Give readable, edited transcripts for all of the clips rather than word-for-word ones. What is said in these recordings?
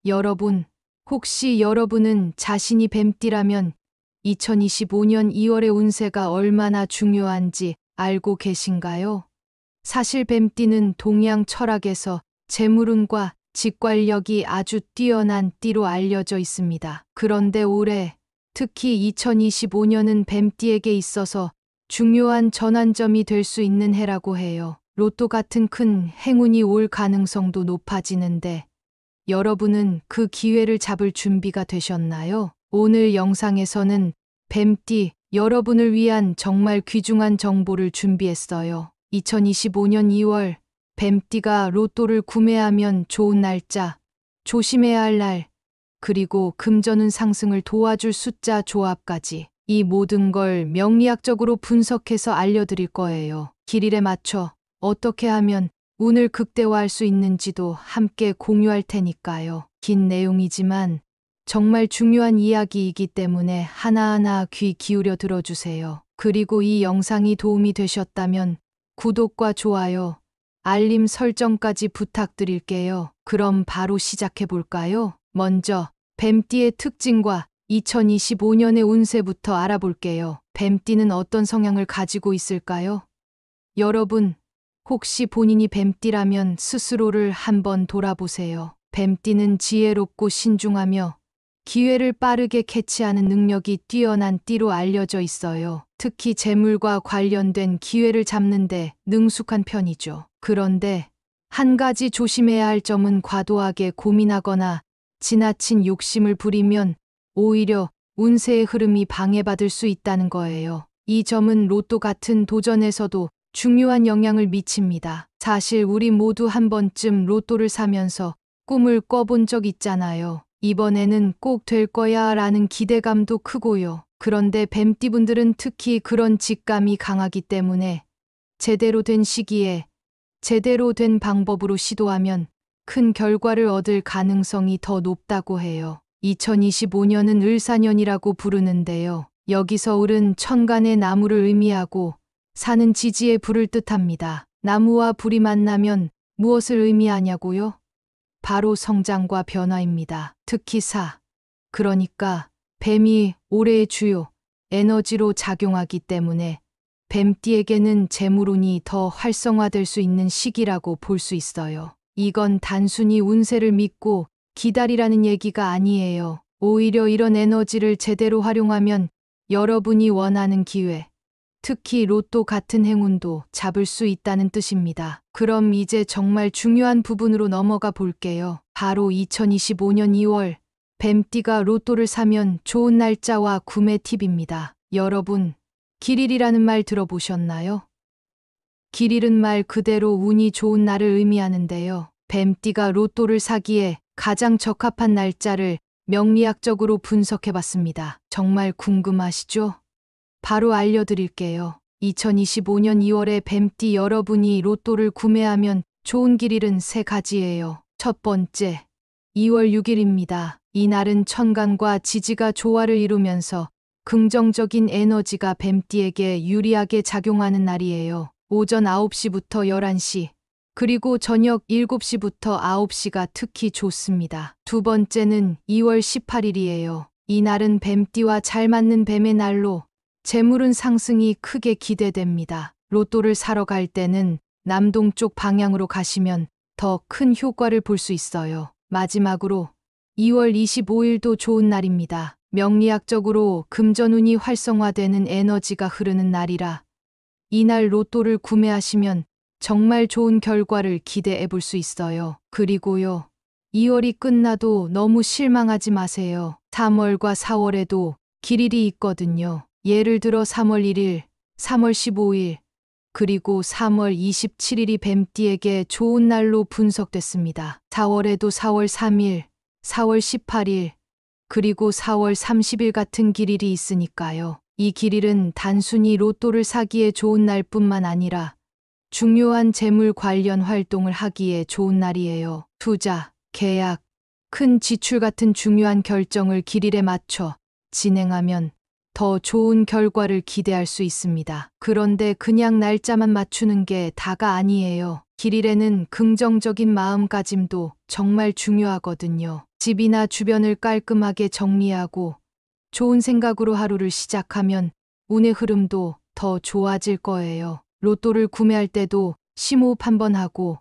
여러분, 혹시 여러분은 자신이 뱀띠라면 2025년 2월의 운세가 얼마나 중요한지 알고 계신가요? 사실 뱀띠는 동양 철학에서 재물운과 직관력이 아주 뛰어난 띠로 알려져 있습니다. 그런데 올해, 특히 2025년은 뱀띠에게 있어서 중요한 전환점이 될 수 있는 해라고 해요. 로또 같은 큰 행운이 올 가능성도 높아지는데 여러분은 그 기회를 잡을 준비가 되셨나요? 오늘 영상에서는 뱀띠 여러분을 위한 정말 귀중한 정보를 준비했어요. 2025년 2월 뱀띠가 로또를 구매하면 좋은 날짜, 조심해야 할 날, 그리고 금전운 상승을 도와줄 숫자 조합까지 이 모든 걸 명리학적으로 분석해서 알려드릴 거예요. 길일에 맞춰 어떻게 하면 운을 극대화할 수 있는지도 함께 공유할 테니까요. 긴 내용이지만 정말 중요한 이야기이기 때문에 하나하나 귀 기울여 들어주세요. 그리고 이 영상이 도움이 되셨다면 구독과 좋아요, 알림 설정까지 부탁드릴게요. 그럼 바로 시작해 볼까요? 먼저 뱀띠의 특징과 2025년의 운세부터 알아볼게요. 뱀띠는 어떤 성향을 가지고 있을까요? 여러분, 혹시 본인이 뱀띠라면 스스로를 한번 돌아보세요. 뱀띠는 지혜롭고 신중하며 기회를 빠르게 캐치하는 능력이 뛰어난 띠로 알려져 있어요. 특히 재물과 관련된 기회를 잡는데 능숙한 편이죠. 그런데 한 가지 조심해야 할 점은 과도하게 고민하거나 지나친 욕심을 부리면 오히려 운세의 흐름이 방해받을 수 있다는 거예요. 이 점은 로또 같은 도전에서도 중요한 영향을 미칩니다. 사실 우리 모두 한 번쯤 로또를 사면서 꿈을 꿔본 적 있잖아요. 이번에는 꼭 될 거야 라는 기대감도 크고요. 그런데 뱀띠분들은 특히 그런 직감이 강하기 때문에 제대로 된 시기에 제대로 된 방법으로 시도하면 큰 결과를 얻을 가능성이 더 높다고 해요. 2025년은 을사년이라고 부르는데요. 여기서 을은 천간의 나무를 의미하고 사는 지지의 불을 뜻합니다. 나무와 불이 만나면 무엇을 의미하냐고요? 바로 성장과 변화입니다. 특히 그러니까 뱀이 올해의 주요 에너지로 작용하기 때문에 뱀띠에게는 재물운이 더 활성화될 수 있는 시기라고 볼 수 있어요. 이건 단순히 운세를 믿고 기다리라는 얘기가 아니에요. 오히려 이런 에너지를 제대로 활용하면 여러분이 원하는 기회, 특히 로또 같은 행운도 잡을 수 있다는 뜻입니다. 그럼 이제 정말 중요한 부분으로 넘어가 볼게요. 바로 2025년 2월 뱀띠가 로또를 사면 좋은 날짜와 구매 팁입니다. 여러분, 길일이라는 말 들어보셨나요? 길일은 말 그대로 운이 좋은 날을 의미하는데요. 뱀띠가 로또를 사기에 가장 적합한 날짜를 명리학적으로 분석해봤습니다. 정말 궁금하시죠? 바로 알려드릴게요. 2025년 2월에 뱀띠 여러분이 로또를 구매하면 좋은 길일은 3가지예요. 첫 번째, 2월 6일입니다. 이날은 천간과 지지가 조화를 이루면서 긍정적인 에너지가 뱀띠에게 유리하게 작용하는 날이에요. 오전 9시부터 11시, 그리고 저녁 7시부터 9시가 특히 좋습니다. 두 번째는 2월 18일이에요. 이날은 뱀띠와 잘 맞는 뱀의 날로 재물운 상승이 크게 기대됩니다. 로또를 사러 갈 때는 남동쪽 방향으로 가시면 더 큰 효과를 볼 수 있어요. 마지막으로 2월 25일도 좋은 날입니다. 명리학적으로 금전운이 활성화되는 에너지가 흐르는 날이라 이날 로또를 구매하시면 정말 좋은 결과를 기대해 볼 수 있어요. 그리고요, 2월이 끝나도 너무 실망하지 마세요. 3월과 4월에도 길일이 있거든요. 예를 들어 3월 1일, 3월 15일, 그리고 3월 27일이 뱀띠에게 좋은 날로 분석됐습니다. 4월에도 4월 3일, 4월 18일, 그리고 4월 30일 같은 길일이 있으니까요. 이 길일은 단순히 로또를 사기에 좋은 날뿐만 아니라 중요한 재물 관련 활동을 하기에 좋은 날이에요. 투자, 계약, 큰 지출 같은 중요한 결정을 길일에 맞춰 진행하면 더 좋은 결과를 기대할 수 있습니다. 그런데 그냥 날짜만 맞추는 게 다가 아니에요. 길일에는 긍정적인 마음가짐도 정말 중요하거든요. 집이나 주변을 깔끔하게 정리하고 좋은 생각으로 하루를 시작하면 운의 흐름도 더 좋아질 거예요. 로또를 구매할 때도 심호흡 한번 하고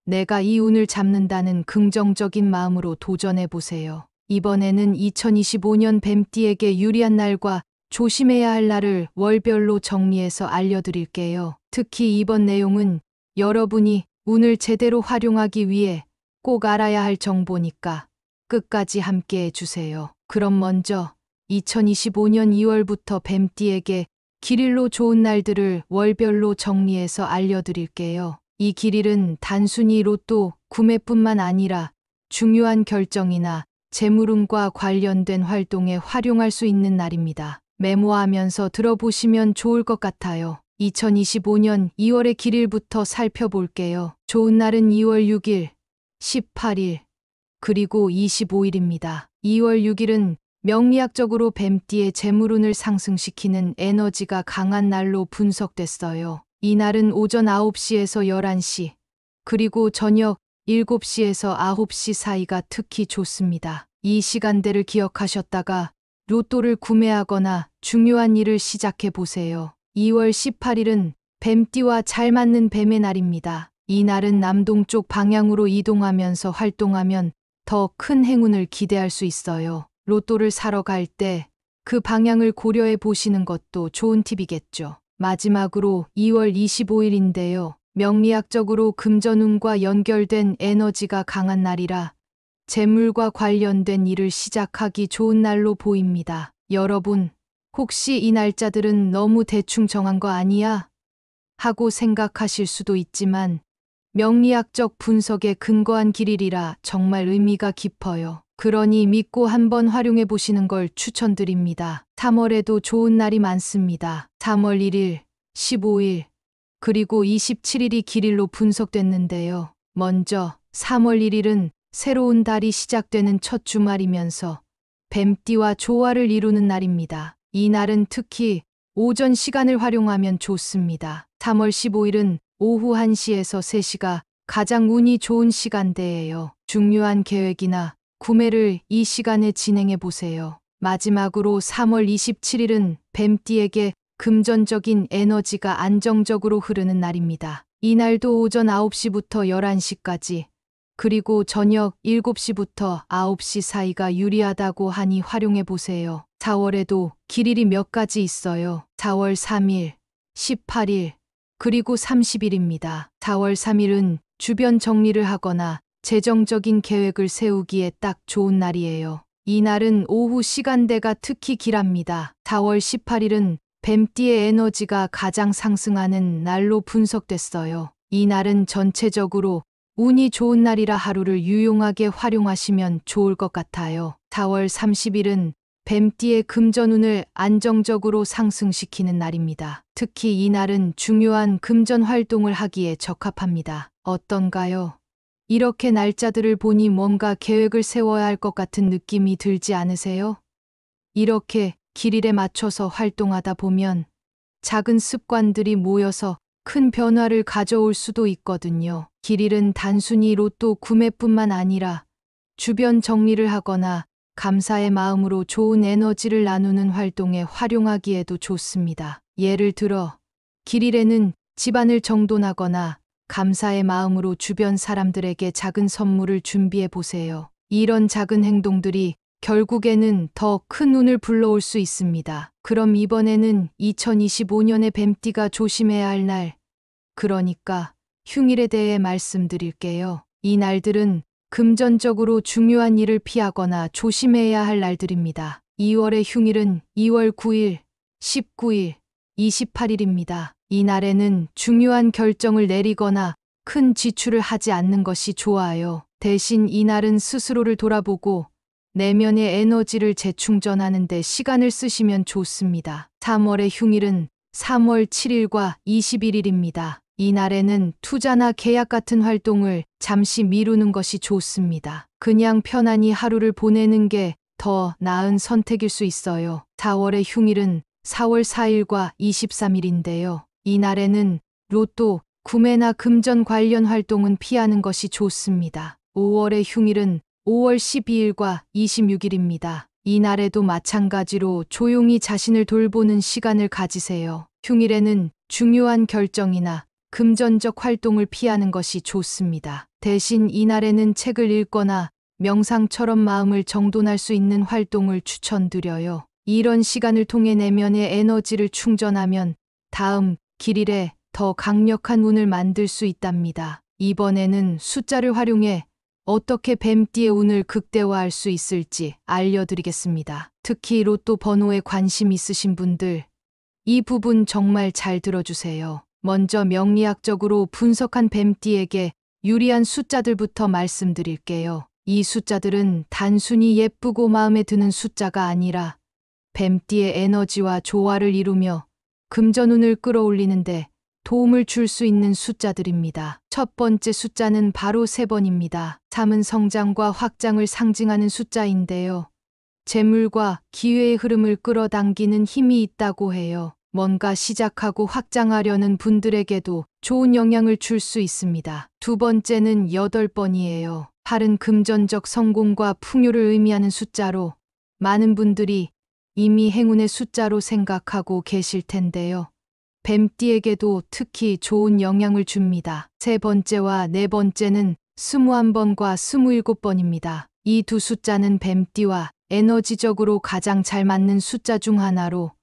내가 이 운을 잡는다는 긍정적인 마음으로 도전해 보세요. 이번에는 2025년 뱀띠에게 유리한 날과 조심해야 할 날을 월별로 정리해서 알려드릴게요. 특히 이번 내용은 여러분이 운을 제대로 활용하기 위해 꼭 알아야 할 정보니까 끝까지 함께 해주세요. 그럼 먼저 2025년 2월부터 뱀띠에게 길일로 좋은 날들을 월별로 정리해서 알려드릴게요. 이 길일은 단순히 로또 구매뿐만 아니라 중요한 결정이나 재물운과 관련된 활동에 활용할 수 있는 날입니다. 메모하면서 들어보시면 좋을 것 같아요. 2025년 2월의 길일부터 살펴볼게요. 좋은 날은 2월 6일, 18일, 그리고 25일입니다. 2월 6일은 명리학적으로 뱀띠의 재물운을 상승시키는 에너지가 강한 날로 분석됐어요. 이 날은 오전 9시에서 11시, 그리고 저녁 7시에서 9시 사이가 특히 좋습니다. 이 시간대를 기억하셨다가 로또를 구매하거나 중요한 일을 시작해 보세요. 2월 18일은 뱀띠와 잘 맞는 뱀의 날입니다. 이 날은 남동쪽 방향으로 이동하면서 활동하면 더 큰 행운을 기대할 수 있어요. 로또를 사러 갈 때 그 방향을 고려해 보시는 것도 좋은 팁이겠죠. 마지막으로 2월 25일인데요. 명리학적으로 금전운과 연결된 에너지가 강한 날이라 재물과 관련된 일을 시작하기 좋은 날로 보입니다. 여러분, 혹시 이 날짜들은 너무 대충 정한 거 아니야? 하고 생각하실 수도 있지만 명리학적 분석에 근거한 길일이라 정말 의미가 깊어요. 그러니 믿고 한번 활용해 보시는 걸 추천드립니다. 3월에도 좋은 날이 많습니다. 3월 1일, 15일, 그리고 27일이 길일로 분석됐는데요. 먼저 3월 1일은 새로운 달이 시작되는 첫 주말이면서 뱀띠와 조화를 이루는 날입니다. 이 날은 특히 오전 시간을 활용하면 좋습니다. 3월 15일은 오후 1시에서 3시가 가장 운이 좋은 시간대예요. 중요한 계획이나 구매를 이 시간에 진행해 보세요. 마지막으로 3월 27일은 뱀띠에게 금전적인 에너지가 안정적으로 흐르는 날입니다. 이 날도 오전 9시부터 11시까지, 그리고 저녁 7시부터 9시 사이가 유리하다고 하니 활용해 보세요. 4월에도 길일이 몇 가지 있어요. 4월 3일, 18일, 그리고 30일입니다. 4월 3일은 주변 정리를 하거나 재정적인 계획을 세우기에 딱 좋은 날이에요. 이 날은 오후 시간대가 특히 길합니다. 4월 18일은 뱀띠의 에너지가 가장 상승하는 날로 분석됐어요. 이 날은 전체적으로 운이 좋은 날이라 하루를 유용하게 활용하시면 좋을 것 같아요. 4월 30일은 뱀띠의 금전운을 안정적으로 상승시키는 날입니다. 특히 이 날은 중요한 금전 활동을 하기에 적합합니다. 어떤가요? 이렇게 날짜들을 보니 뭔가 계획을 세워야 할 것 같은 느낌이 들지 않으세요? 이렇게 길일에 맞춰서 활동하다 보면 작은 습관들이 모여서 큰 변화를 가져올 수도 있거든요. 길일은 단순히 로또 구매뿐만 아니라 주변 정리를 하거나 감사의 마음으로 좋은 에너지를 나누는 활동에 활용하기에도 좋습니다. 예를 들어 길일에는 집안을 정돈하거나 감사의 마음으로 주변 사람들에게 작은 선물을 준비해 보세요. 이런 작은 행동들이 결국에는 더 큰 운을 불러올 수 있습니다. 그럼 이번에는 2025년의 뱀띠가 조심해야 할 날, 그러니까 흉일에 대해 말씀드릴게요. 이 날들은 금전적으로 중요한 일을 피하거나 조심해야 할 날들입니다. 2월의 흉일은 2월 9일, 19일, 28일입니다. 이 날에는 중요한 결정을 내리거나 큰 지출을 하지 않는 것이 좋아요. 대신 이 날은 스스로를 돌아보고 내면의 에너지를 재충전하는 데 시간을 쓰시면 좋습니다. 3월의 흉일은 3월 7일과 21일입니다. 이 날에는 투자나 계약 같은 활동을 잠시 미루는 것이 좋습니다. 그냥 편안히 하루를 보내는 게 더 나은 선택일 수 있어요. 4월의 흉일은 4월 4일과 23일인데요. 이 날에는 로또, 구매나 금전 관련 활동은 피하는 것이 좋습니다. 5월의 흉일은 5월 12일과 26일입니다. 이날에도 마찬가지로 조용히 자신을 돌보는 시간을 가지세요. 휴일에는 중요한 결정이나 금전적 활동을 피하는 것이 좋습니다. 대신 이날에는 책을 읽거나 명상처럼 마음을 정돈할 수 있는 활동을 추천드려요. 이런 시간을 통해 내면의 에너지를 충전하면 다음 길일에 더 강력한 운을 만들 수 있답니다. 이번에는 숫자를 활용해 어떻게 뱀띠의 운을 극대화할 수 있을지 알려드리겠습니다. 특히 로또 번호에 관심 있으신 분들, 이 부분 정말 잘 들어주세요. 먼저 명리학적으로 분석한 뱀띠에게 유리한 숫자들부터 말씀드릴게요. 이 숫자들은 단순히 예쁘고 마음에 드는 숫자가 아니라 뱀띠의 에너지와 조화를 이루며 금전운을 끌어올리는데 도움을 줄 수 있는 숫자들입니다. 첫 번째 숫자는 바로 3번입니다. 3은 성장과 확장을 상징하는 숫자인데요. 재물과 기회의 흐름을 끌어당기는 힘이 있다고 해요. 뭔가 시작하고 확장하려는 분들에게도 좋은 영향을 줄 수 있습니다. 두 번째는 8번이에요. 8은 금전적 성공과 풍요를 의미하는 숫자로 많은 분들이 이미 행운의 숫자로 생각하고 계실 텐데요. 뱀띠에게도 특히 좋은 영향을 줍니다. 세 번째와 네 번째는 21번과 27번입니다. 이 두 숫자는 뱀띠와 에너지적으로 가장 잘 맞는 숫자 중 하나로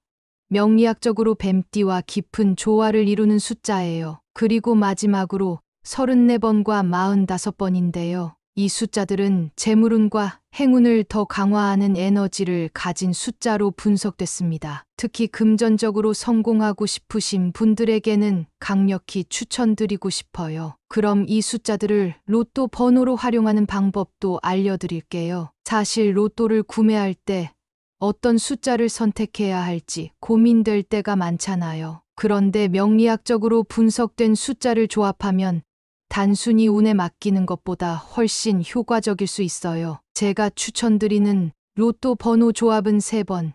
명리학적으로 뱀띠와 깊은 조화를 이루는 숫자예요. 그리고 마지막으로 34번과 45번인데요. 이 숫자들은 재물운과 행운을 더 강화하는 에너지를 가진 숫자로 분석됐습니다. 특히 금전적으로 성공하고 싶으신 분들에게는 강력히 추천드리고 싶어요. 그럼 이 숫자들을 로또 번호로 활용하는 방법도 알려드릴게요. 사실 로또를 구매할 때 어떤 숫자를 선택해야 할지 고민될 때가 많잖아요. 그런데 명리학적으로 분석된 숫자를 조합하면 단순히 운에 맡기는 것보다 훨씬 효과적일 수 있어요. 제가 추천드리는 로또 번호 조합은 3번,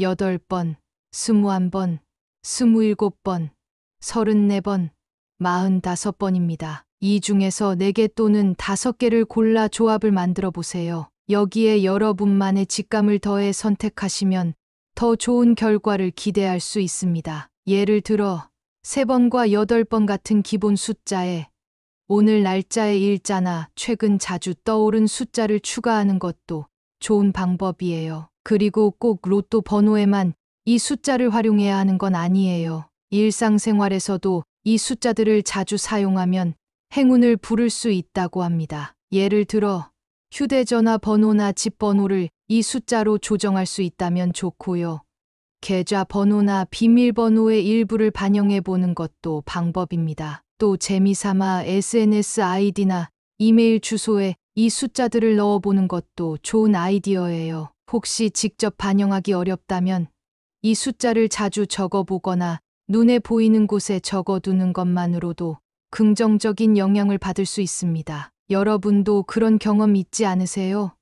8번, 21번, 27번, 34번, 45번입니다. 이 중에서 4개 또는 5개를 골라 조합을 만들어 보세요. 여기에 여러분만의 직감을 더해 선택하시면 더 좋은 결과를 기대할 수 있습니다. 예를 들어 3번과 8번 같은 기본 숫자에 오늘 날짜의 일자나 최근 자주 떠오른 숫자를 추가하는 것도 좋은 방법이에요. 그리고 꼭 로또 번호에만 이 숫자를 활용해야 하는 건 아니에요. 일상생활에서도 이 숫자들을 자주 사용하면 행운을 부를 수 있다고 합니다. 예를 들어 휴대전화 번호나 집 번호를 이 숫자로 조정할 수 있다면 좋고요. 계좌 번호나 비밀번호의 일부를 반영해 보는 것도 방법입니다. 또 재미삼아 SNS 아이디나 이메일 주소에 이 숫자들을 넣어보는 것도 좋은 아이디어예요. 혹시 직접 반영하기 어렵다면 이 숫자를 자주 적어보거나 눈에 보이는 곳에 적어두는 것만으로도 긍정적인 영향을 받을 수 있습니다. 여러분도 그런 경험 있지 않으세요?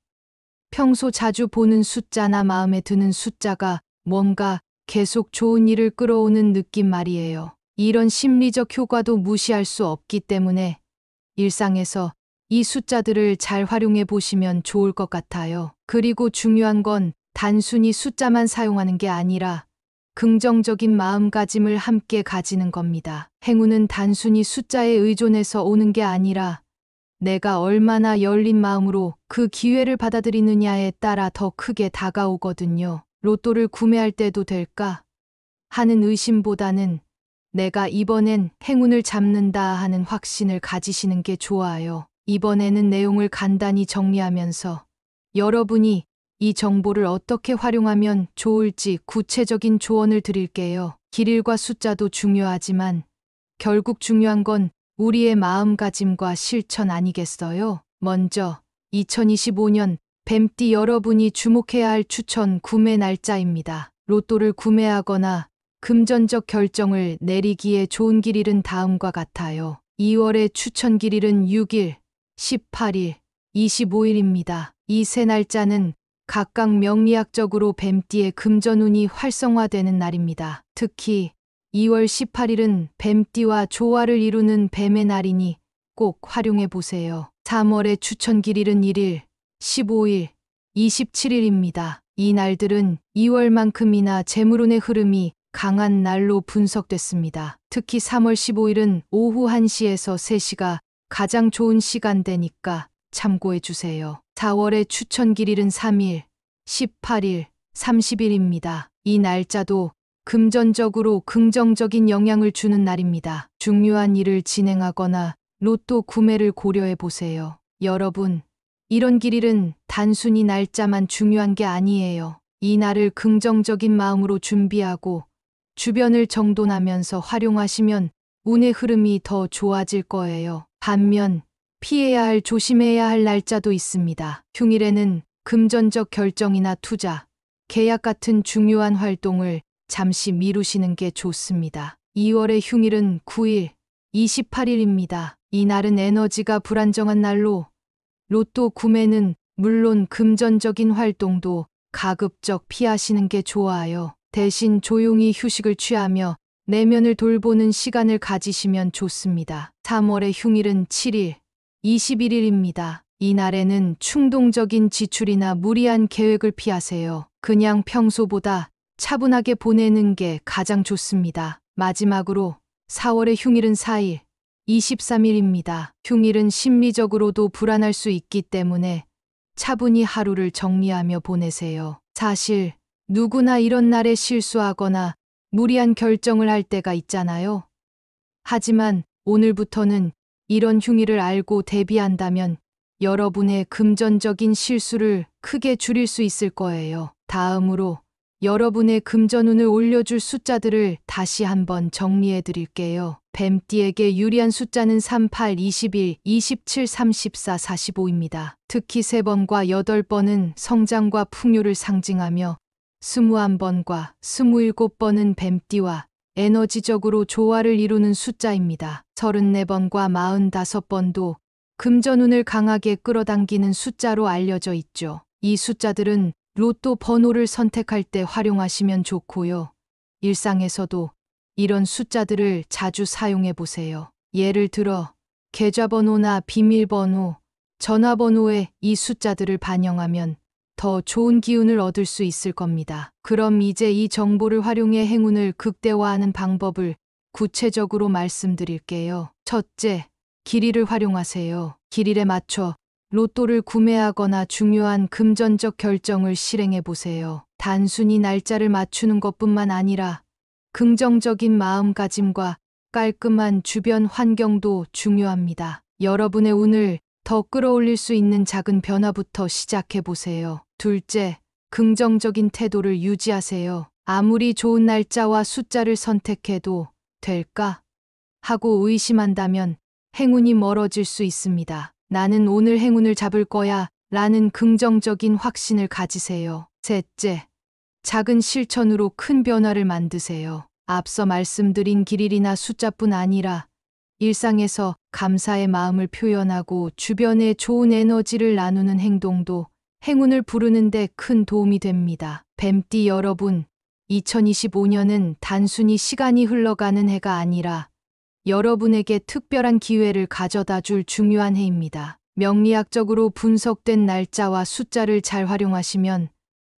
평소 자주 보는 숫자나 마음에 드는 숫자가 뭔가 계속 좋은 일을 끌어오는 느낌 말이에요. 이런 심리적 효과도 무시할 수 없기 때문에 일상에서 이 숫자들을 잘 활용해 보시면 좋을 것 같아요. 그리고 중요한 건 단순히 숫자만 사용하는 게 아니라 긍정적인 마음가짐을 함께 가지는 겁니다. 행운은 단순히 숫자에 의존해서 오는 게 아니라 내가 얼마나 열린 마음으로 그 기회를 받아들이느냐에 따라 더 크게 다가오거든요. 로또를 구매할 때도 될까 하는 의심보다는 내가 이번엔 행운을 잡는다 하는 확신을 가지시는 게 좋아요. 이번에는 내용을 간단히 정리하면서 여러분이 이 정보를 어떻게 활용하면 좋을지 구체적인 조언을 드릴게요. 길일과 숫자도 중요하지만 결국 중요한 건 우리의 마음가짐과 실천 아니겠어요? 먼저 2025년 뱀띠 여러분이 주목해야 할 추천 구매 날짜입니다. 로또를 구매하거나 금전적 결정을 내리기에 좋은 길일은 다음과 같아요. 2월의 추천 길일은 6일, 18일, 25일입니다. 이 세 날짜는 각각 명리학적으로 뱀띠의 금전운이 활성화되는 날입니다. 특히 2월 18일은 뱀띠와 조화를 이루는 뱀의 날이니 꼭 활용해 보세요. 3월의 추천 길일은 1일, 15일, 27일입니다. 이 날들은 2월만큼이나 재물운의 흐름이 강한 날로 분석됐습니다. 특히 3월 15일은 오후 1시에서 3시가 가장 좋은 시간대니까 참고해 주세요. 4월의 추천길일은 3일, 18일, 30일입니다. 이 날짜도 금전적으로 긍정적인 영향을 주는 날입니다. 중요한 일을 진행하거나 로또 구매를 고려해 보세요. 여러분, 이런 길일은 단순히 날짜만 중요한 게 아니에요. 이 날을 긍정적인 마음으로 준비하고 주변을 정돈하면서 활용하시면 운의 흐름이 더 좋아질 거예요. 반면 피해야 할 조심해야 할 날짜도 있습니다. 흉일에는 금전적 결정이나 투자, 계약 같은 중요한 활동을 잠시 미루시는 게 좋습니다. 2월의 흉일은 9일, 28일입니다. 이 날은 에너지가 불안정한 날로 로또 구매는 물론 금전적인 활동도 가급적 피하시는 게 좋아요. 대신 조용히 휴식을 취하며 내면을 돌보는 시간을 가지시면 좋습니다. 3월의 흉일은 7일, 21일입니다. 이 날에는 충동적인 지출이나 무리한 계획을 피하세요. 그냥 평소보다 차분하게 보내는 게 가장 좋습니다. 마지막으로 4월의 흉일은 4일, 23일입니다. 흉일은 심리적으로도 불안할 수 있기 때문에 차분히 하루를 정리하며 보내세요. 사실 누구나 이런 날에 실수하거나 무리한 결정을 할 때가 있잖아요. 하지만 오늘부터는 이런 흉일을 알고 대비한다면 여러분의 금전적인 실수를 크게 줄일 수 있을 거예요. 다음으로 여러분의 금전운을 올려줄 숫자들을 다시 한번 정리해 드릴게요. 뱀띠에게 유리한 숫자는 38, 21, 27, 34, 45입니다. 특히 3번과 8번은 성장과 풍요를 상징하며 21번과 27번은 뱀띠와 에너지적으로 조화를 이루는 숫자입니다. 34번과 45번도 금전운을 강하게 끌어당기는 숫자로 알려져 있죠. 이 숫자들은 로또 번호를 선택할 때 활용하시면 좋고요. 일상에서도 이런 숫자들을 자주 사용해 보세요. 예를 들어 계좌번호나 비밀번호, 전화번호에 이 숫자들을 반영하면 더 좋은 기운을 얻을 수 있을 겁니다. 그럼 이제 이 정보를 활용해 행운을 극대화하는 방법을 구체적으로 말씀드릴게요. 첫째, 길이를 활용하세요. 길이에 맞춰 로또를 구매하거나 중요한 금전적 결정을 실행해 보세요. 단순히 날짜를 맞추는 것뿐만 아니라 긍정적인 마음가짐과 깔끔한 주변 환경도 중요합니다. 여러분의 운을 더 끌어올릴 수 있는 작은 변화부터 시작해 보세요. 둘째, 긍정적인 태도를 유지하세요. 아무리 좋은 날짜와 숫자를 선택해도 될까? 하고 의심한다면 행운이 멀어질 수 있습니다. 나는 오늘 행운을 잡을 거야 라는 긍정적인 확신을 가지세요. 셋째, 작은 실천으로 큰 변화를 만드세요. 앞서 말씀드린 길이나 숫자뿐 아니라 일상에서 감사의 마음을 표현하고 주변에 좋은 에너지를 나누는 행동도 행운을 부르는데 큰 도움이 됩니다. 뱀띠 여러분, 2025년은 단순히 시간이 흘러가는 해가 아니라 여러분에게 특별한 기회를 가져다 줄 중요한 해입니다. 명리학적으로 분석된 날짜와 숫자를 잘 활용하시면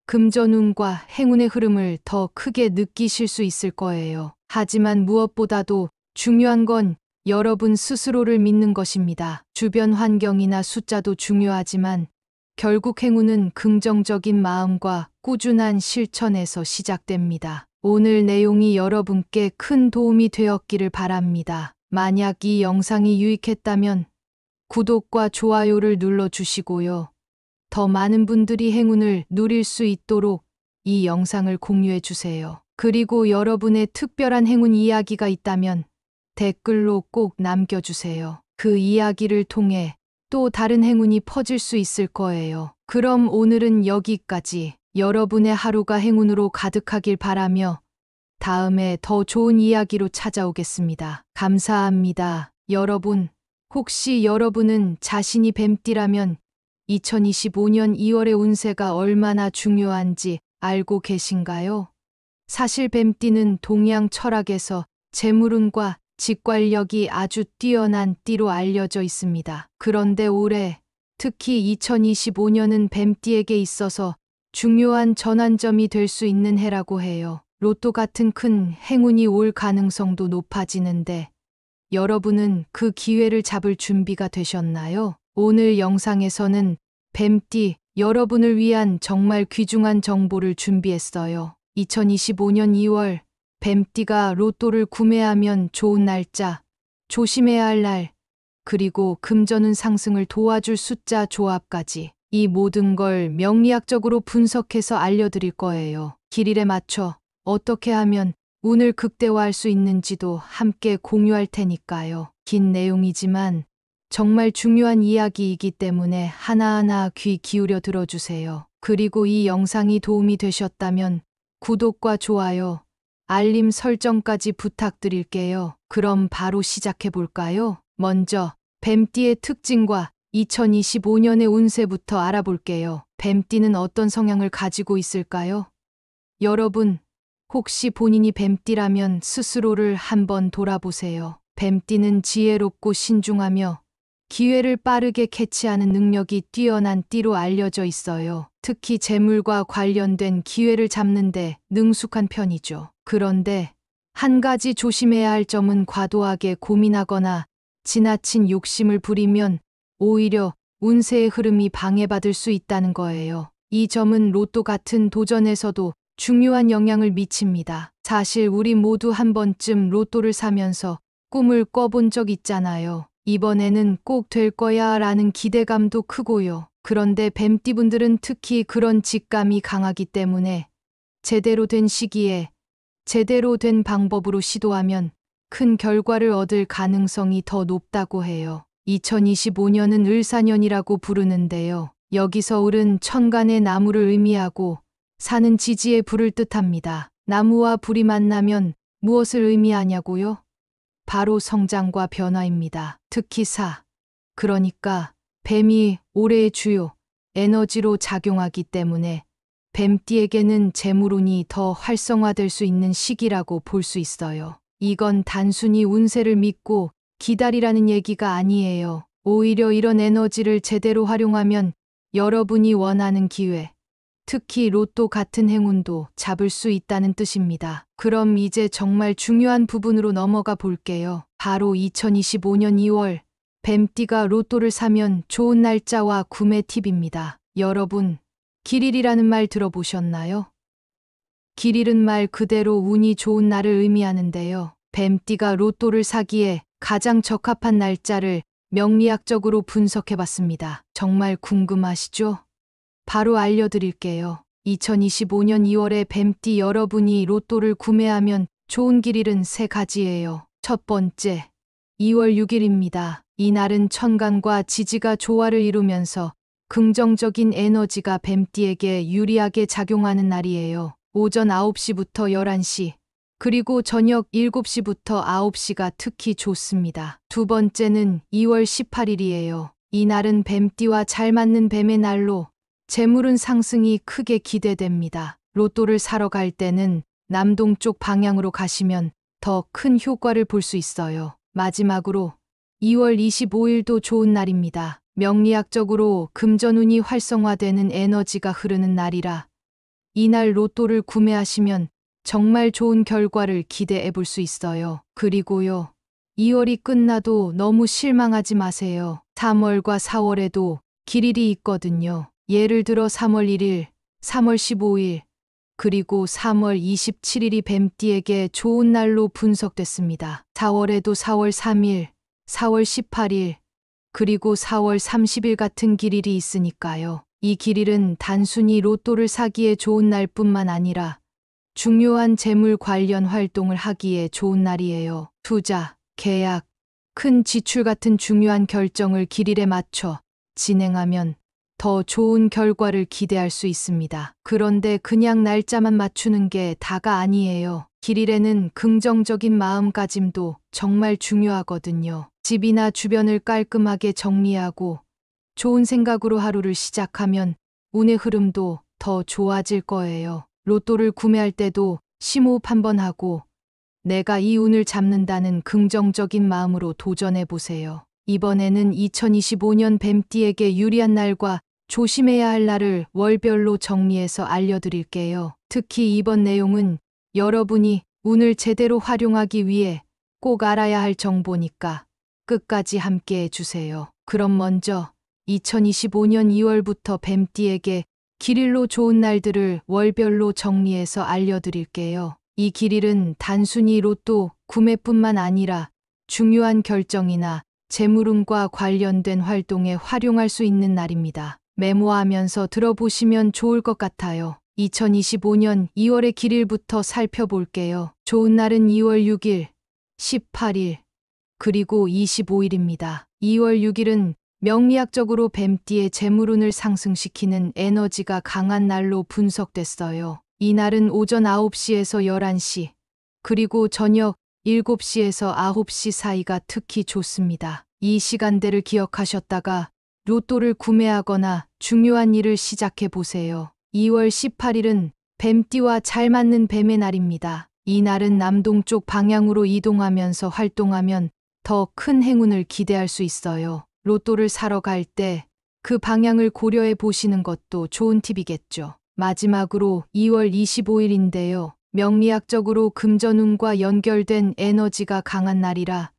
금전운과 행운의 흐름을 더 크게 느끼실 수 있을 거예요. 하지만 무엇보다도 중요한 건 여러분 스스로를 믿는 것입니다. 주변 환경이나 숫자도 중요하지만 결국 행운은 긍정적인 마음과 꾸준한 실천에서 시작됩니다. 오늘 내용이 여러분께 큰 도움이 되었기를 바랍니다. 만약 이 영상이 유익했다면 구독과 좋아요를 눌러주시고요. 더 많은 분들이 행운을 누릴 수 있도록 이 영상을 공유해 주세요. 그리고 여러분의 특별한 행운 이야기가 있다면 댓글로 꼭 남겨주세요. 그 이야기를 통해 또 다른 행운이 퍼질 수 있을 거예요. 그럼 오늘은 여기까지. 여러분의 하루가 행운으로 가득하길 바라며 다음에 더 좋은 이야기로 찾아오겠습니다. 감사합니다. 여러분, 혹시 여러분은 자신이 뱀띠라면 2025년 2월의 운세가 얼마나 중요한지 알고 계신가요? 사실 뱀띠는 동양 철학에서 재물운과 직관력이 아주 뛰어난 띠로 알려져 있습니다. 그런데 올해 특히 2025년은 뱀띠에게 있어서 중요한 전환점이 될 수 있는 해라고 해요. 로또 같은 큰 행운이 올 가능성도 높아지는데 여러분은 그 기회를 잡을 준비가 되셨나요? 오늘 영상에서는 뱀띠 여러분을 위한 정말 귀중한 정보를 준비했어요. 2025년 2월 뱀띠가 로또를 구매하면 좋은 날짜, 조심해야 할 날, 그리고 금전운 상승을 도와줄 숫자 조합까지 이 모든 걸 명리학적으로 분석해서 알려드릴 거예요. 길일에 맞춰 어떻게 하면 운을 극대화할 수 있는지도 함께 공유할 테니까요. 긴 내용이지만 정말 중요한 이야기이기 때문에 하나하나 귀 기울여 들어주세요. 그리고 이 영상이 도움이 되셨다면 구독과 좋아요, 알림 설정까지 부탁드릴게요. 그럼 바로 시작해 볼까요? 먼저 뱀띠의 특징과 2025년의 운세부터 알아볼게요. 뱀띠는 어떤 성향을 가지고 있을까요? 여러분, 혹시 본인이 뱀띠라면 스스로를 한번 돌아보세요. 뱀띠는 지혜롭고 신중하며 기회를 빠르게 캐치하는 능력이 뛰어난 띠로 알려져 있어요. 특히 재물과 관련된 기회를 잡는데 능숙한 편이죠. 그런데 한 가지 조심해야 할 점은 과도하게 고민하거나 지나친 욕심을 부리면 오히려 운세의 흐름이 방해받을 수 있다는 거예요. 이 점은 로또 같은 도전에서도 중요한 영향을 미칩니다. 사실 우리 모두 한 번쯤 로또를 사면서 꿈을 꿔본 적 있잖아요. 이번에는 꼭 될 거야 라는 기대감도 크고요. 그런데 뱀띠분들은 특히 그런 직감이 강하기 때문에 제대로 된 시기에 제대로 된 방법으로 시도하면 큰 결과를 얻을 가능성이 더 높다고 해요. 2025년은 을사년이라고 부르는데요. 여기서 을은 천간의 나무를 의미하고 사는 지지의 불을 뜻합니다. 나무와 불이 만나면 무엇을 의미하냐고요? 바로 성장과 변화입니다. 특히 그러니까 뱀이 올해의 주요 에너지로 작용하기 때문에 뱀띠에게는 재물운이 더 활성화될 수 있는 시기라고 볼 수 있어요. 이건 단순히 운세를 믿고 기다리라는 얘기가 아니에요. 오히려 이런 에너지를 제대로 활용하면 여러분이 원하는 기회, 특히 로또 같은 행운도 잡을 수 있다는 뜻입니다. 그럼 이제 정말 중요한 부분으로 넘어가 볼게요. 바로 2025년 2월 뱀띠가 로또를 사면 좋은 날짜와 구매 팁입니다. 여러분, 길일이라는 말 들어보셨나요? 길일은 말 그대로 운이 좋은 날을 의미하는데요. 뱀띠가 로또를 사기에 가장 적합한 날짜를 명리학적으로 분석해봤습니다. 정말 궁금하시죠? 바로 알려드릴게요. 2025년 2월에 뱀띠 여러분이 로또를 구매하면 좋은 길일은 3가지예요. 첫 번째, 2월 6일입니다. 이 날은 천간과 지지가 조화를 이루면서 긍정적인 에너지가 뱀띠에게 유리하게 작용하는 날이에요. 오전 9시부터 11시, 그리고 저녁 7시부터 9시가 특히 좋습니다. 두 번째는 2월 18일이에요. 이 날은 뱀띠와 잘 맞는 뱀의 날로 재물운 상승이 크게 기대됩니다. 로또를 사러 갈 때는 남동쪽 방향으로 가시면 더 큰 효과를 볼 수 있어요. 마지막으로 2월 25일도 좋은 날입니다. 명리학적으로 금전운이 활성화되는 에너지가 흐르는 날이라 이날 로또를 구매하시면 정말 좋은 결과를 기대해 볼 수 있어요. 그리고요, 2월이 끝나도 너무 실망하지 마세요. 3월과 4월에도 길일이 있거든요. 예를 들어 3월 1일, 3월 15일, 그리고 3월 27일이 뱀띠에게 좋은 날로 분석됐습니다. 4월에도 4월 3일, 4월 18일, 그리고 4월 30일 같은 길일이 있으니까요. 이 길일은 단순히 로또를 사기에 좋은 날뿐만 아니라 중요한 재물 관련 활동을 하기에 좋은 날이에요. 투자, 계약, 큰 지출 같은 중요한 결정을 길일에 맞춰 진행하면 더 좋은 결과를 기대할 수 있습니다. 그런데 그냥 날짜만 맞추는 게 다가 아니에요. 길일에는 긍정적인 마음가짐도 정말 중요하거든요. 집이나 주변을 깔끔하게 정리하고 좋은 생각으로 하루를 시작하면 운의 흐름도 더 좋아질 거예요. 로또를 구매할 때도 심호흡 한번 하고 내가 이 운을 잡는다는 긍정적인 마음으로 도전해 보세요. 이번에는 2025년 뱀띠에게 유리한 날과 조심해야 할 날을 월별로 정리해서 알려드릴게요. 특히 이번 내용은 여러분이 운을 제대로 활용하기 위해 꼭 알아야 할 정보니까 끝까지 함께 해주세요. 그럼 먼저 2025년 2월부터 뱀띠에게 길일로 좋은 날들을 월별로 정리해서 알려드릴게요. 이 길일은 단순히 로또 구매뿐만 아니라 중요한 결정이나 재물운과 관련된 활동에 활용할 수 있는 날입니다. 메모하면서 들어보시면 좋을 것 같아요. 2025년 2월의 길일부터 살펴볼게요. 좋은 날은 2월 6일, 18일, 그리고 25일입니다. 2월 6일은 명리학적으로 뱀띠의 재물운을 상승시키는 에너지가 강한 날로 분석됐어요. 이 날은 오전 9시에서 11시, 그리고 저녁 7시에서 9시 사이가 특히 좋습니다. 이 시간대를 기억하셨다가 로또를 구매하거나 중요한 일을 시작해 보세요. 2월 18일은 뱀띠와 잘 맞는 뱀의 날입니다. 이 날은 남동쪽 방향으로 이동하면서 활동하면 더 큰 행운을 기대할 수 있어요. 로또를 사러 갈 때 그 방향을 고려해 보시는 것도 좋은 팁이겠죠. 마지막으로 2월 25일인데요. 명리학적으로 금전운과 연결된 에너지가 강한 날이라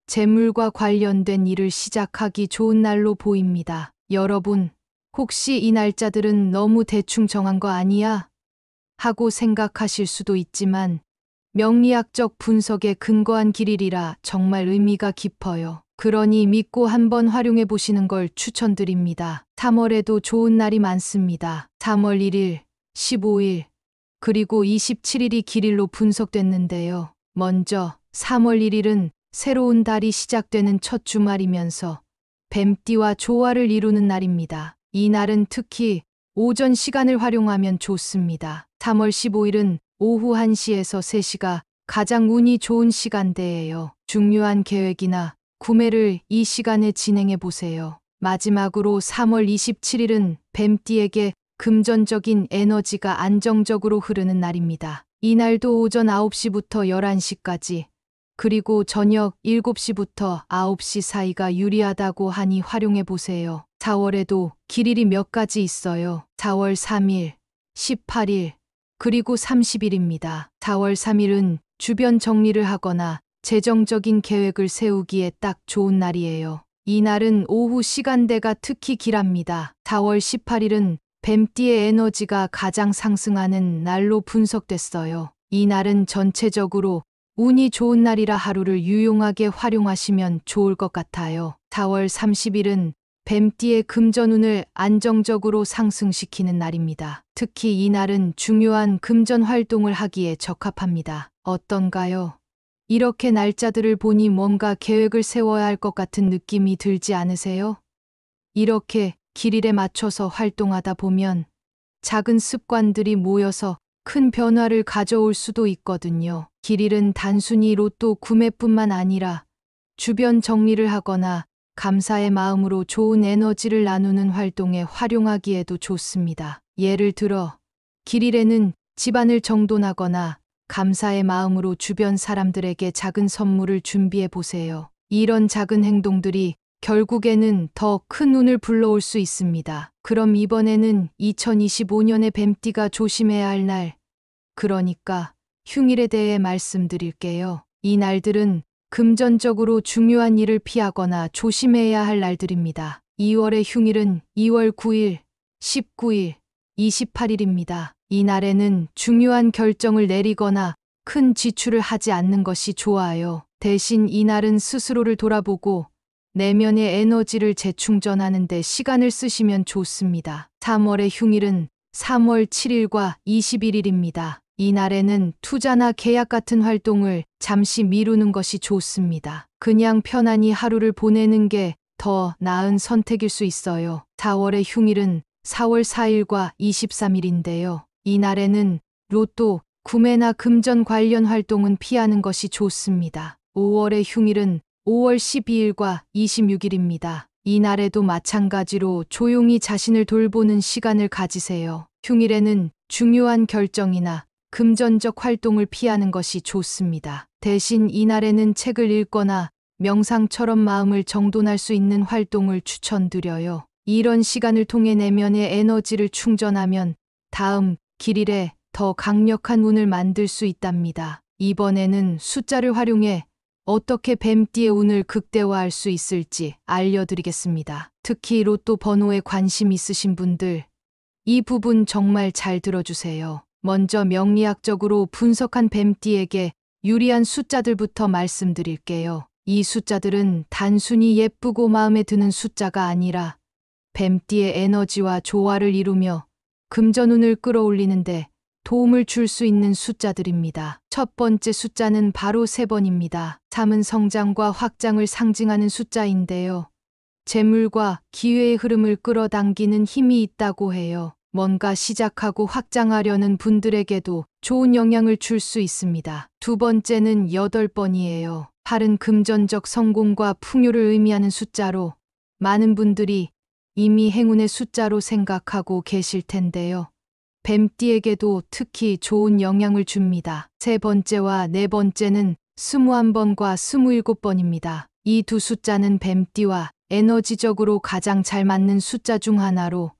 재물과 관련된 일을 시작하기 좋은 날로 보입니다. 여러분, 혹시 이 날짜들은 너무 대충 정한 거 아니야? 하고 생각하실 수도 있지만 명리학적 분석에 근거한 길일이라 정말 의미가 깊어요. 그러니 믿고 한번 활용해 보시는 걸 추천드립니다. 3월에도 좋은 날이 많습니다. 3월 1일, 15일, 그리고 27일이 길일로 분석됐는데요. 먼저 3월 1일은 새로운 달이 시작되는 첫 주말이면서 뱀띠와 조화를 이루는 날입니다. 이 날은 특히 오전 시간을 활용하면 좋습니다. 3월 15일은 오후 1시에서 3시가 가장 운이 좋은 시간대예요. 중요한 계획이나 구매를 이 시간에 진행해 보세요. 마지막으로 3월 27일은 뱀띠에게 금전적인 에너지가 안정적으로 흐르는 날입니다. 이 날도 오전 9시부터 11시까지, 그리고 저녁 7시부터 9시 사이가 유리하다고 하니 활용해 보세요. 4월에도 길일이 몇 가지 있어요. 4월 3일, 18일, 그리고 30일입니다. 4월 3일은 주변 정리를 하거나 재정적인 계획을 세우기에 딱 좋은 날이에요. 이 날은 오후 시간대가 특히 길합니다. 4월 18일은 뱀띠의 에너지가 가장 상승하는 날로 분석됐어요. 이 날은 전체적으로 운이 좋은 날이라 하루를 유용하게 활용하시면 좋을 것 같아요. 4월 30일은 뱀띠의 금전운을 안정적으로 상승시키는 날입니다. 특히 이 날은 중요한 금전 활동을 하기에 적합합니다. 어떤가요? 이렇게 날짜들을 보니 뭔가 계획을 세워야 할 것 같은 느낌이 들지 않으세요? 이렇게 길일에 맞춰서 활동하다 보면 작은 습관들이 모여서 큰 변화를 가져올 수도 있거든요. 길일은 단순히 로또 구매뿐만 아니라 주변 정리를 하거나 감사의 마음으로 좋은 에너지를 나누는 활동에 활용하기에도 좋습니다. 예를 들어 길일에는 집안을 정돈하거나 감사의 마음으로 주변 사람들에게 작은 선물을 준비해 보세요. 이런 작은 행동들이 결국에는 더 큰 운을 불러올 수 있습니다. 그럼 이번에는 2025년의 뱀띠가 조심해야 할 날, 그러니까 흉일에 대해 말씀드릴게요. 이 날들은 금전적으로 중요한 일을 피하거나 조심해야 할 날들입니다. 2월의 흉일은 2월 9일, 19일, 28일입니다. 이 날에는 중요한 결정을 내리거나 큰 지출을 하지 않는 것이 좋아요. 대신 이 날은 스스로를 돌아보고 내면의 에너지를 재충전하는 데 시간을 쓰시면 좋습니다. 3월의 흉일은 3월 7일과 21일입니다. 이 날에는 투자나 계약 같은 활동을 잠시 미루는 것이 좋습니다. 그냥 편안히 하루를 보내는 게 더 나은 선택일 수 있어요. 4월의 흉일은 4월 4일과 23일인데요. 이 날에는 로또, 구매나 금전 관련 활동은 피하는 것이 좋습니다. 5월의 흉일은 5월 12일과 26일입니다. 이 날에도 마찬가지로 조용히 자신을 돌보는 시간을 가지세요. 흉일에는 중요한 결정이나 금전적 활동을 피하는 것이 좋습니다. 대신 이 날에는 책을 읽거나 명상처럼 마음을 정돈할 수 있는 활동을 추천드려요. 이런 시간을 통해 내면의 에너지를 충전하면 다음 길일에 더 강력한 운을 만들 수 있답니다. 이번에는 숫자를 활용해 어떻게 뱀띠의 운을 극대화할 수 있을지 알려드리겠습니다. 특히 로또 번호에 관심 있으신 분들, 이 부분 정말 잘 들어주세요. 먼저 명리학적으로 분석한 뱀띠에게 유리한 숫자들부터 말씀드릴게요. 이 숫자들은 단순히 예쁘고 마음에 드는 숫자가 아니라 뱀띠의 에너지와 조화를 이루며 금전운을 끌어올리는데 도움을 줄 수 있는 숫자들입니다. 첫 번째 숫자는 바로 3번입니다. 3은 성장과 확장을 상징하는 숫자인데요. 재물과 기회의 흐름을 끌어당기는 힘이 있다고 해요. 뭔가 시작하고 확장하려는 분들에게도 좋은 영향을 줄 수 있습니다. 두 번째는 8번이에요. 8은 금전적 성공과 풍요를 의미하는 숫자로 많은 분들이 이미 행운의 숫자로 생각하고 계실 텐데요. 뱀띠에게도 특히 좋은 영향을 줍니다. 세 번째와 네 번째는 21번과 27번입니다. 이 두 숫자는 뱀띠와 에너지적으로 가장 잘 맞는 숫자 중 하나로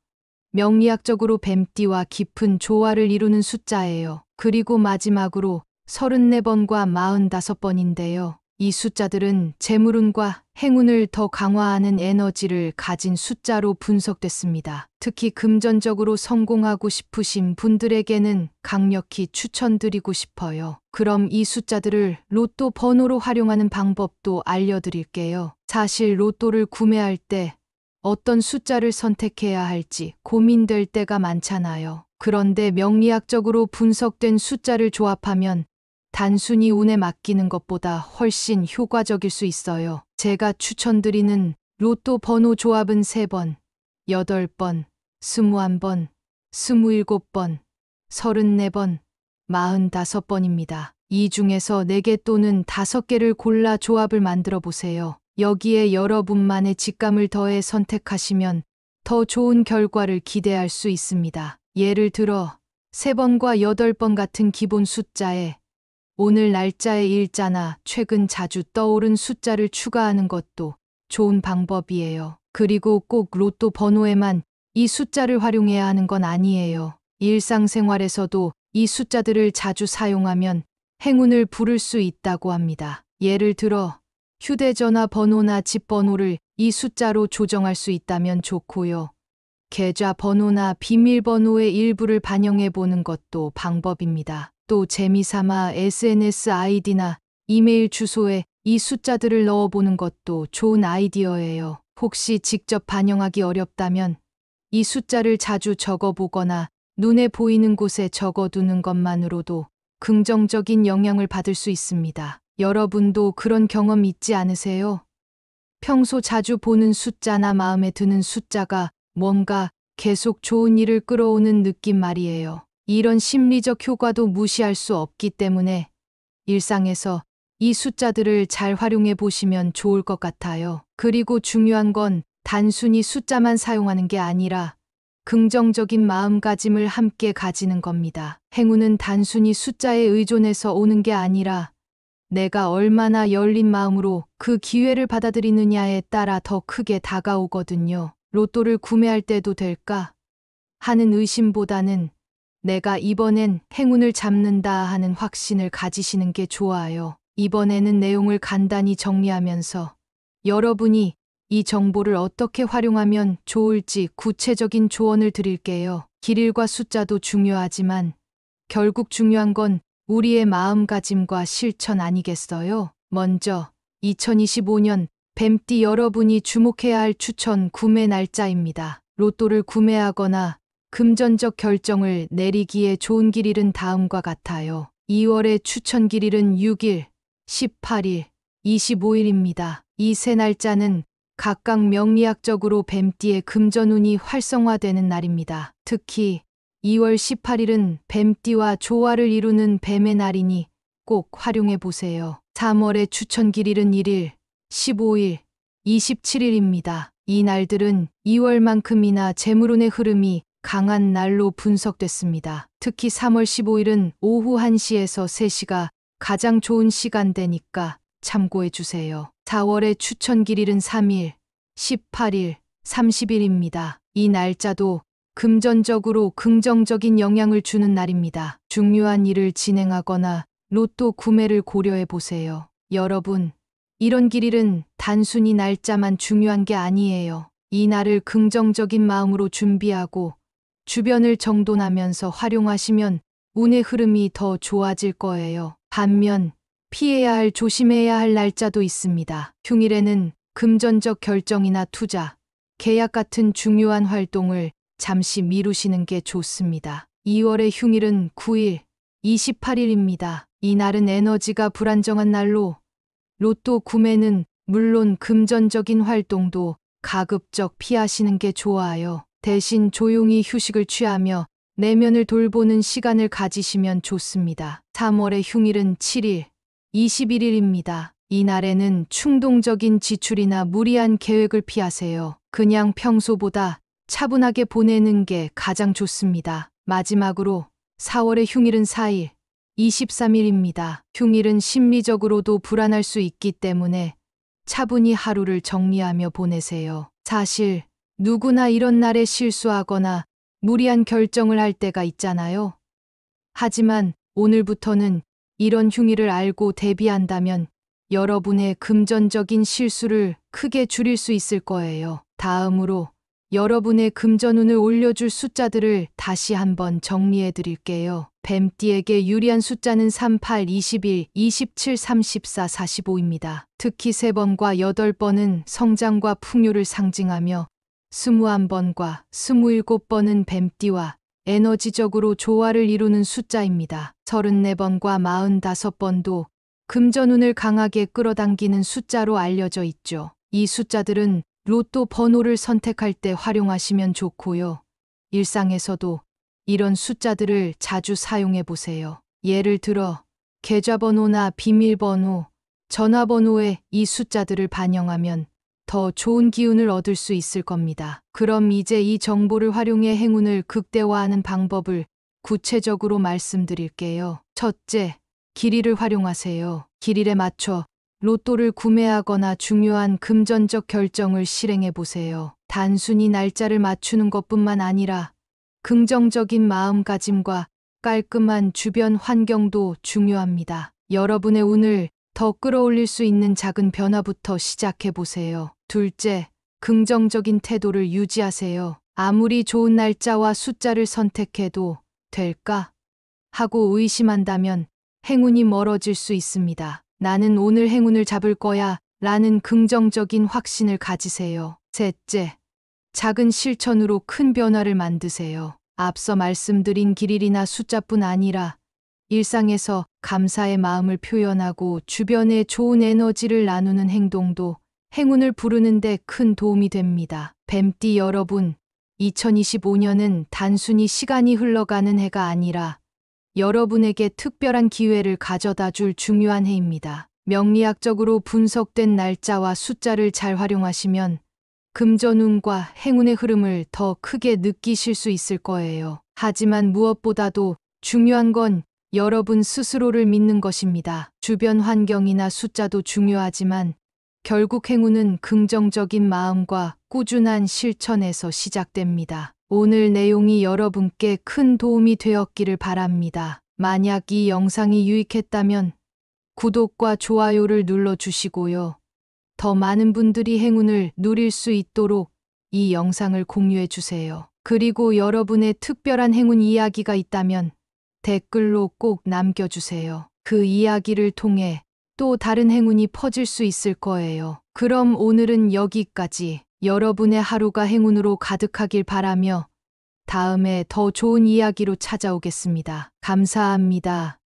명리학적으로 뱀띠와 깊은 조화를 이루는 숫자예요. 그리고 마지막으로 34번과 45번인데요. 이 숫자들은 재물운과 행운을 더 강화하는 에너지를 가진 숫자로 분석됐습니다. 특히 금전적으로 성공하고 싶으신 분들에게는 강력히 추천드리고 싶어요. 그럼 이 숫자들을 로또 번호로 활용하는 방법도 알려드릴게요. 사실 로또를 구매할 때 어떤 숫자를 선택해야 할지 고민될 때가 많잖아요. 그런데 명리학적으로 분석된 숫자를 조합하면 단순히 운에 맡기는 것보다 훨씬 효과적일 수 있어요. 제가 추천드리는 로또 번호 조합은 3번, 8번, 21번, 27번, 34번, 45번입니다. 이 중에서 4개 또는 5개를 골라 조합을 만들어 보세요. 여기에 여러분만의 직감을 더해 선택하시면 더 좋은 결과를 기대할 수 있습니다. 예를 들어 3번과 8번 같은 기본 숫자에 오늘 날짜의 일자나 최근 자주 떠오른 숫자를 추가하는 것도 좋은 방법이에요. 그리고 꼭 로또 번호에만 이 숫자를 활용해야 하는 건 아니에요. 일상생활에서도 이 숫자들을 자주 사용하면 행운을 부를 수 있다고 합니다. 예를 들어 휴대전화 번호나 집 번호를 이 숫자로 조정할 수 있다면 좋고요. 계좌 번호나 비밀번호의 일부를 반영해 보는 것도 방법입니다. 또 재미삼아 SNS 아이디나 이메일 주소에 이 숫자들을 넣어보는 것도 좋은 아이디어예요. 혹시 직접 반영하기 어렵다면 이 숫자를 자주 적어보거나 눈에 보이는 곳에 적어두는 것만으로도 긍정적인 영향을 받을 수 있습니다. 여러분도 그런 경험 있지 않으세요? 평소 자주 보는 숫자나 마음에 드는 숫자가 뭔가 계속 좋은 일을 끌어오는 느낌 말이에요. 이런 심리적 효과도 무시할 수 없기 때문에 일상에서 이 숫자들을 잘 활용해 보시면 좋을 것 같아요. 그리고 중요한 건 단순히 숫자만 사용하는 게 아니라 긍정적인 마음가짐을 함께 가지는 겁니다. 행운은 단순히 숫자에 의존해서 오는 게 아니라 내가 얼마나 열린 마음으로 그 기회를 받아들이느냐에 따라 더 크게 다가오거든요. 로또를 구매할 때도 될까 하는 의심보다는 내가 이번엔 행운을 잡는다 하는 확신을 가지시는 게 좋아요. 이번에는 내용을 간단히 정리하면서 여러분이 이 정보를 어떻게 활용하면 좋을지 구체적인 조언을 드릴게요. 길일과 숫자도 중요하지만 결국 중요한 건 우리의 마음가짐과 실천 아니겠어요? 먼저 2025년 뱀띠 여러분이 주목해야 할 추천 구매 날짜입니다. 로또를 구매하거나 금전적 결정을 내리기에 좋은 길일은 다음과 같아요. 2월의 추천 길일은 6일, 18일, 25일입니다. 이 세 날짜는 각각 명리학적으로 뱀띠의 금전운이 활성화되는 날입니다. 특히 2월 18일은 뱀띠와 조화를 이루는 뱀의 날이니 꼭 활용해 보세요. 3월의 추천 길일은 1일, 15일, 27일입니다. 이 날들은 2월만큼이나 재물운의 흐름이 강한 날로 분석됐습니다. 특히 3월 15일은 오후 1시에서 3시가 가장 좋은 시간대니까 참고해 주세요. 4월의 추천 길일은 3일, 18일, 30일입니다. 이 날짜도 금전적으로 긍정적인 영향을 주는 날입니다. 중요한 일을 진행하거나 로또 구매를 고려해 보세요. 여러분, 이런 길일은 단순히 날짜만 중요한 게 아니에요. 이 날을 긍정적인 마음으로 준비하고 주변을 정돈하면서 활용하시면 운의 흐름이 더 좋아질 거예요. 반면 피해야 할 조심해야 할 날짜도 있습니다. 흉일에는 금전적 결정이나 투자, 계약 같은 중요한 활동을 잠시 미루시는 게 좋습니다. 2월의 흉일은 9일, 28일입니다. 이 날은 에너지가 불안정한 날로 로또 구매는 물론 금전적인 활동도 가급적 피하시는 게 좋아요. 대신 조용히 휴식을 취하며 내면을 돌보는 시간을 가지시면 좋습니다. 3월의 흉일은 7일, 21일입니다. 이 날에는 충동적인 지출이나 무리한 계획을 피하세요. 그냥 평소보다 차분하게 보내는 게 가장 좋습니다. 마지막으로 4월의 흉일은 4일, 23일입니다. 흉일은 심리적으로도 불안할 수 있기 때문에 차분히 하루를 정리하며 보내세요. 사실 누구나 이런 날에 실수하거나 무리한 결정을 할 때가 있잖아요. 하지만 오늘부터는 이런 흉일을 알고 대비한다면 여러분의 금전적인 실수를 크게 줄일 수 있을 거예요. 다음으로 여러분의 금전운을 올려줄 숫자들을 다시 한번 정리해 드릴게요. 뱀띠에게 유리한 숫자는 38, 21, 27, 34, 45입니다. 특히 3번과 8번은 성장과 풍요를 상징하며 21번과 27번은 뱀띠와 에너지적으로 조화를 이루는 숫자입니다. 34번과 45번도 금전운을 강하게 끌어당기는 숫자로 알려져 있죠. 이 숫자들은 로또 번호를 선택할 때 활용하시면 좋고요. 일상에서도 이런 숫자들을 자주 사용해 보세요. 예를 들어 계좌번호나 비밀번호, 전화번호에 이 숫자들을 반영하면 더 좋은 기운을 얻을 수 있을 겁니다. 그럼 이제 이 정보를 활용해 행운을 극대화하는 방법을 구체적으로 말씀드릴게요. 첫째, 길이를 활용하세요. 길이에 맞춰 로또를 구매하거나 중요한 금전적 결정을 실행해 보세요. 단순히 날짜를 맞추는 것뿐만 아니라 긍정적인 마음가짐과 깔끔한 주변 환경도 중요합니다. 여러분의 운을 더 끌어올릴 수 있는 작은 변화부터 시작해 보세요. 둘째, 긍정적인 태도를 유지하세요. 아무리 좋은 날짜와 숫자를 선택해도 될까? 하고 의심한다면 행운이 멀어질 수 있습니다. 나는 오늘 행운을 잡을 거야 라는 긍정적인 확신을 가지세요. 셋째, 작은 실천으로 큰 변화를 만드세요. 앞서 말씀드린 길일이나 숫자뿐 아니라 일상에서 감사의 마음을 표현하고 주변에 좋은 에너지를 나누는 행동도 행운을 부르는 데 큰 도움이 됩니다. 뱀띠 여러분, 2025년은 단순히 시간이 흘러가는 해가 아니라 여러분에게 특별한 기회를 가져다 줄 중요한 해입니다. 명리학적으로 분석된 날짜와 숫자를 잘 활용하시면 금전운과 행운의 흐름을 더 크게 느끼실 수 있을 거예요. 하지만 무엇보다도 중요한 건 여러분 스스로를 믿는 것입니다. 주변 환경이나 숫자도 중요하지만 결국 행운은 긍정적인 마음과 꾸준한 실천에서 시작됩니다. 오늘 내용이 여러분께 큰 도움이 되었기를 바랍니다. 만약 이 영상이 유익했다면 구독과 좋아요를 눌러주시고요. 더 많은 분들이 행운을 누릴 수 있도록 이 영상을 공유해 주세요. 그리고 여러분의 특별한 행운 이야기가 있다면 댓글로 꼭 남겨주세요. 그 이야기를 통해 또 다른 행운이 퍼질 수 있을 거예요. 그럼 오늘은 여기까지. 여러분의 하루가 행운으로 가득하길 바라며 다음에 더 좋은 이야기로 찾아오겠습니다. 감사합니다.